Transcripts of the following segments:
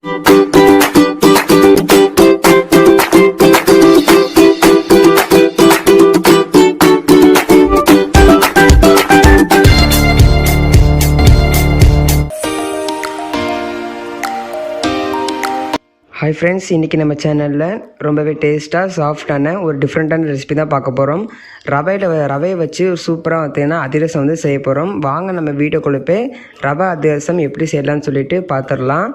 Hi friends, இன்றைக்கி நம்ம சேனலில் ரொம்பவே டேஸ்ட்டாக சாஃப்டான ஒரு டிஃப்ரெண்ட்டான ரெசிபி தான் பார்க்க போகிறோம். ரவையை வச்சு சூப்பராக பார்த்தீங்கன்னா அதிரசம் வந்து செய்ய போகிறோம். வாங்க நம்ம வீடியோக்குள்ளே போய் ரவை அதிரசம் எப்படி செய்யலாம்னு சொல்லிட்டு பார்த்துடலாம்.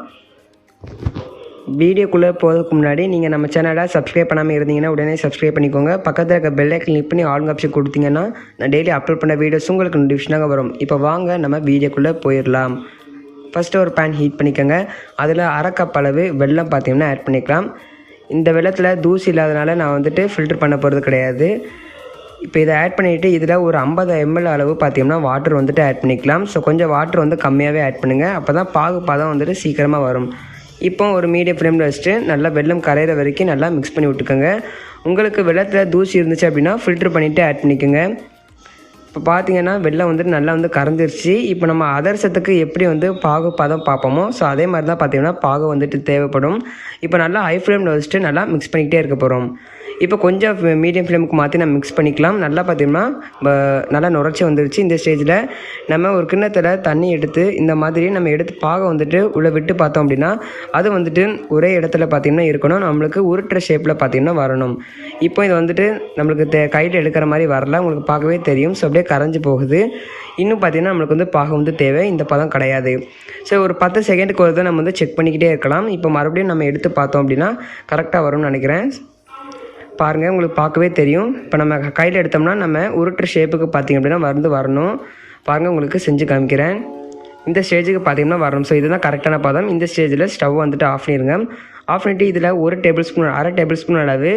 வீடியோக்குள்ளே போகிறதுக்கு முன்னாடி நீங்கள் நம்ம சேனலை சப்ஸ்கிரைப் பண்ணாமல் இருந்தீங்கன்னா உடனே சப்ஸ்கிரைப் பண்ணிக்கோங்க. பக்கத்தில் இருக்க பெல் ஐக்கன் கிளிக் பண்ணி ஆல் ஆப்ஷன் கொடுத்தீங்கன்னா நான் டெய்லி அப்லோட் பண்ண வீடியோஸ் உங்களுக்கு நோட்டிஃபிகேஷனாக வரும். இப்போ வாங்க நம்ம வீடியோக்குள்ளே போயிடலாம். ஃபஸ்ட்டு ஒரு பேன் ஹீட் பண்ணிக்கோங்க. அதில் அரை கப் அளவு வெல்லம் பார்த்திங்கன்னா ஆட் பண்ணிக்கலாம். இந்த வெள்ளத்தில் தூசி இல்லாதனால நான் வந்துட்டு ஃபில்டர் பண்ண போகிறது கிடையாது. இப்போ இதை ஆட் பண்ணிவிட்டு இதில் ஒரு 50 ml அளவு பார்த்திங்கன்னா வாட்டர் வந்துட்டு ஆட் பண்ணிக்கலாம். ஸோ கொஞ்சம் வாட்டர் வந்து கம்மியாகவே ஆட் பண்ணுங்கள், அப்போ தான் பாதம் வந்துட்டு சீக்கிரமாக வரும். இப்போ ஒரு மீடியம் ஃப்ளேமில் வச்சுட்டு நல்லா வெல்லம் கரையிற வரைக்கும் நல்லா மிக்ஸ் பண்ணி விட்டுக்கோங்க. உங்களுக்கு வெள்ளத்தில் தூசி இருந்துச்சு அப்படின்னா ஃபில்டர் பண்ணிவிட்டு ஆட் பண்ணிக்கோங்க. இப்போ பார்த்தீங்கன்னா வெல்லம் வந்துட்டு நல்லா வந்து கரைஞ்சிருச்சு. இப்போ நம்ம அதிரசத்துக்கு எப்படி வந்து பதம் பார்ப்போமோ ஸோ அதே மாதிரி தான் பார்த்தீங்கன்னா பாகு வந்துட்டு தேவைப்படும். இப்போ நல்லா ஹை ஃப்ளேமில் வச்சுட்டு நல்லா மிக்ஸ் பண்ணிக்கிட்டே இருக்க போகிறோம். இப்போ கொஞ்சம் மீடியம் ஃப்ளேமுக்கு மாற்றி நம்ம மிக்ஸ் பண்ணிக்கலாம். நல்லா பார்த்தீங்கன்னா நல்லா நுரைச்சி வந்துருச்சு. இந்த ஸ்டேஜில் நம்ம ஒரு கிண்ணத்தில் தண்ணி எடுத்து இந்த மாதிரி நம்ம எடுத்து பாகை வந்துட்டு உள்ளே விட்டு பார்த்தோம் அப்படின்னா அது வந்துட்டு ஒரே இடத்துல பார்த்திங்கன்னா இருக்கணும். நம்மளுக்கு உருட்டுற ஷேப்பில் பார்த்திங்கன்னா வரணும். இப்போ இது வந்துட்டு நம்மளுக்கு கையில் எடுக்கிற மாதிரி வரல, உங்களுக்கு பார்க்கவே தெரியும். ஸோ அப்படியே கரைஞ்சி போகுது. இன்னும் பார்த்திங்கன்னா நம்மளுக்கு வந்து பாகு வந்து தேவை, இந்த பதம் கிடையாது. ஸோ ஒரு 10 செகண்டுக்கு ஒரு தான் நம்ம வந்து செக் பண்ணிக்கிட்டே இருக்கலாம். இப்போ மறுபடியும் நம்ம எடுத்து பார்த்தோம் அப்படின்னா கரெக்டாக வரும்னு நினைக்கிறேன். பாருங்கள், உங்களுக்கு பார்க்கவே தெரியும். இப்போ நம்ம கையில் எடுத்தோம்னா நம்ம உருட்டுற ஷேப்புக்கு பார்த்திங்க அப்படின்னா வரணும். பாருங்கள், உங்களுக்கு செஞ்சு காமிக்கிறேன். இந்த ஸ்டேஜுக்கு பார்த்திங்கன்னா வரணும். ஸோ இதுதான் கரெக்டான பதம். இந்த ஸ்டேஜில் ஸ்டவ் வந்துட்டு ஆஃப் பண்ணிடுங்க. ஆஃப் பண்ணிவிட்டு இதில் அரை டேபிள் ஸ்பூன் அளவு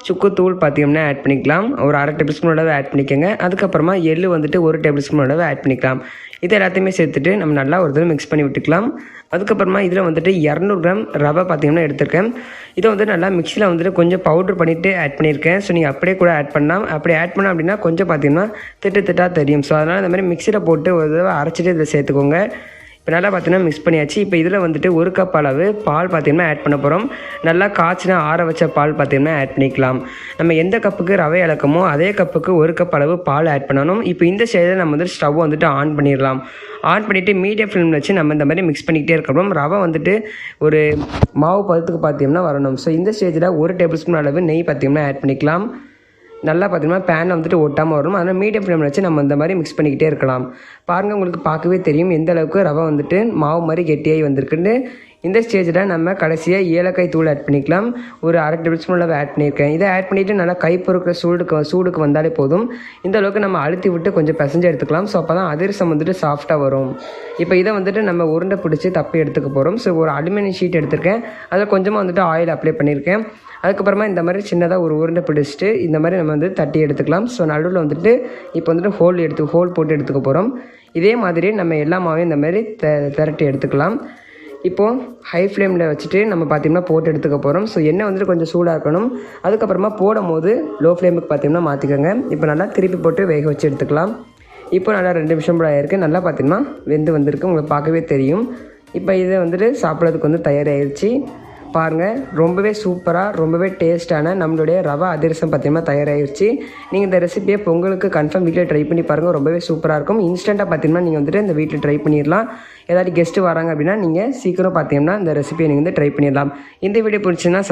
சுக்குத்தூள் பார்த்திங்கன்னா ஆட் பண்ணிக்கலாம். ஒரு அரை டேபிள் ஸ்பூன் அளவு ஆட் பண்ணிக்கோங்க. அதுக்கப்புறமா எள்ளு வந்துட்டு 1 டேபிள் ஸ்பூன் அளவு ஆட் பண்ணிக்கலாம். இது எல்லாத்தையுமே சேர்த்துட்டு நம்ம நல்லா ஒரு தடவை மிக்ஸ் பண்ணி விட்டுக்கலாம். அதுக்கப்புறமா இதில் வந்துட்டு 200 கிராம் ரவை பார்த்திங்கன்னா எடுத்திருக்கேன். இதை வந்துட்டு நல்லா மிக்சியில் வந்துட்டு கொஞ்சம் பவுட்ரு பண்ணிவிட்டு ஆட் பண்ணியிருக்கேன். ஸோ நீங்கள் அப்படியே கூட ஆட் பண்ணலாம். அப்படி ஆட் பண்ணோம் அப்படின்னா கொஞ்சம் பார்த்திங்கன்னா திட்டாக தெரியும். ஸோ அதனால் இந்த மாதிரி மிக்சியில் போட்டு ஒரு தடவை அரைச்சிட்டு இதில் சேர்த்துக்கோங்க. இப்போ நல்லா பார்த்தீங்கன்னா மிக்ஸ் பண்ணியாச்சு. இப்போ இதில் வந்துட்டு 1 கப் அளவு பால் பார்த்திங்கன்னா ஆட் பண்ண போகிறோம். நல்லா காய்ச்சினா ஆற வச்ச பால் பார்த்திங்கன்னா ஆட் பண்ணிக்கலாம். நம்ம எந்த கப்புக்கு ரவை அளக்கமோ அதே கப்புக்கு 1 கப் அளவு பால் ஆட் பண்ணணும். இப்போ இந்த ஸ்டேஜில் நம்ம வந்துட்டு ஸ்டவ் வந்துட்டு ஆன் பண்ணிடலாம். ஆன் பண்ணிவிட்டு மீடியம் ஃப்ளேமில் வச்சு நம்ம இந்த மாதிரி மிக்ஸ் பண்ணிக்கிட்டே இருக்கிறோம். ரவை வந்துட்டு ஒரு மாவு பதத்துக்கு பார்த்திங்கன்னா வரணும். ஸோ இந்த ஸ்டேஜில் 1 டேபிள் ஸ்பூன் அளவு நெய் பார்த்திங்கன்னா ஆட் பண்ணிக்கலாம். நல்லா பார்த்திங்கன்னா பேனில் வந்துட்டு ஒட்டாமல் வரும். அதனால் மீடியம் ஃப்ளேமில் வச்சு நம்ம இந்த மாதிரி மிக்ஸ் பண்ணிக்கிட்டே இருக்கலாம். பாருங்கள், உங்களுக்கு பார்க்கவே தெரியும் எந்த அளவுக்கு ரவை வந்துட்டு மாவு மாதிரி கெட்டியாகி வந்திருக்குன்னு. இந்த ஸ்டேஜில் நம்ம கடைசியாக ஏலக்காய் தூள் ஆட் பண்ணிக்கலாம். ஒரு அரை டேபிள் ஸ்பூன் அளவு ஆட் பண்ணியிருக்கேன். இதை ஆட் பண்ணிவிட்டு நல்லா கை பொறுக்கிற சூடுக்கு வந்தாலே போதும். இந்த அளவுக்கு நம்ம அழுத்தி விட்டு கொஞ்சம் பிசைஞ்சு எடுத்துக்கலாம். ஸோ அப்போ தான் அதிரசம் வந்துட்டு சாஃப்டாக வரும். இப்போ இதை வந்துட்டு நம்ம உருண்டை பிடிச்சி தப்பி எடுத்துக்க போகிறோம். ஸோ ஒரு அலுமினியம் ஷீட் எடுத்திருக்கேன். அதில் கொஞ்சமாக வந்துட்டு ஆயில் அப்ளை பண்ணியிருக்கேன். அதுக்கப்புறமா இந்த மாதிரி சின்னதாக ஒரு உருண்டை பிடிச்சிட்டு இந்த மாதிரி நம்ம வந்து தட்டி எடுத்துக்கலாம். ஸோ நடுவில் வந்துட்டு இப்போ வந்துட்டு ஹோல் போட்டு எடுத்துக்க போகிறோம். இதே மாதிரி நம்ம எல்லா மாவையும் இந்த மாதிரி திரட்டி எடுத்துக்கலாம். இப்போது ஹை ஃப்ளேமில் வச்சுட்டு நம்ம பார்த்திங்கன்னா போட்டு எடுத்துக்க போகிறோம். ஸோ எண்ணெய் வந்துட்டு கொஞ்சம் சூடாக இருக்கணும். அதுக்கப்புறமா போடும் போது லோ ஃப்ளேமுக்கு பார்த்திங்கன்னா மாற்றிக்கோங்க. இப்போ நல்லா திருப்பி போட்டு வேக வச்சு எடுத்துக்கலாம். இப்போ நல்லா 2 நிமிஷம் கூட ஆகிருக்கு. நல்லா பார்த்திங்கன்னா வெந்து வந்திருக்கு, உங்களுக்கு பார்க்கவே தெரியும். இப்போ இதை வந்துட்டு சாப்பிட்றதுக்கு வந்து தயாராகிடுச்சு. பாருங்கள், ரொம்பவே சூப்பராக ரொம்பவே டேஸ்ட்டான நம்மளுடைய ரவை அதிரசம் பார்த்திங்கன்னா தயாராகிடுச்சு. நீங்கள் இந்த ரெசிபியை பொங்கலுக்கு கன்ஃபார்ம் வீட்டில் ட்ரை பண்ணி பாருங்கள். ரொம்பவே சூப்பராக இருக்கும். இன்ஸ்டண்ட்டாக பார்த்திங்கன்னா நீங்கள் வந்துட்டு இந்த வீட்டில் ட்ரை பண்ணிடலாம். ஏதாவது கெஸ்ட்டு வராங்க அப்படின்னா நீங்கள் சீக்கிரம் பார்த்திங்கன்னா இந்த ரெசிபியை நீங்கள் வந்து ட்ரை பண்ணிடலாம். இந்த வீடியோ பிடிச்சிங்கன்னா